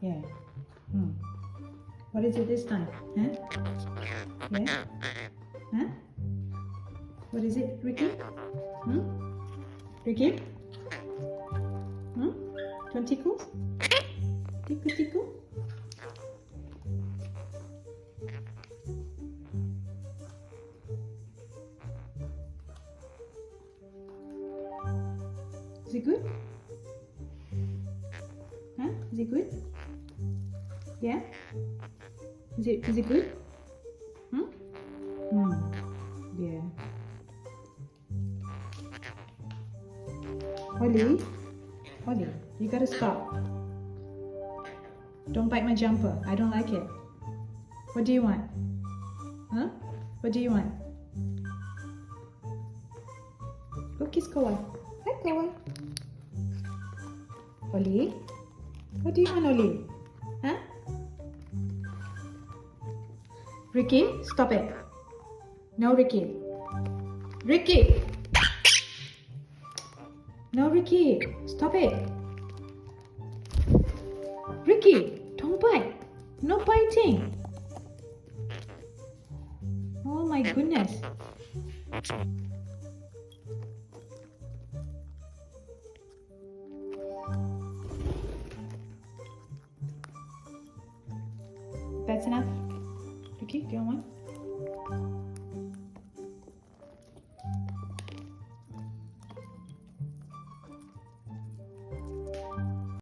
Yeah. Hmm. What is it this time? Huh? Yeah? Huh? What is it, Ricky? Hmm? Ricky? Hmm? Do you want tickles? Tickle, tickle? Is it good? Huh? Is it good? Yeah? Is it good? Hmm? Hmm. Yeah. Ollie? Ollie, you gotta stop. Don't bite my jumper. I don't like it. What do you want? Huh? What do you want? Go kiss Kawa. Hi, Kawa. Ollie? What do you want, Ollie? Huh? Ricky, stop it. No, Ricky. Ricky! No, Ricky. Stop it. Ricky, don't bite. No biting. Oh my goodness. That's enough. Ricky, do you want one?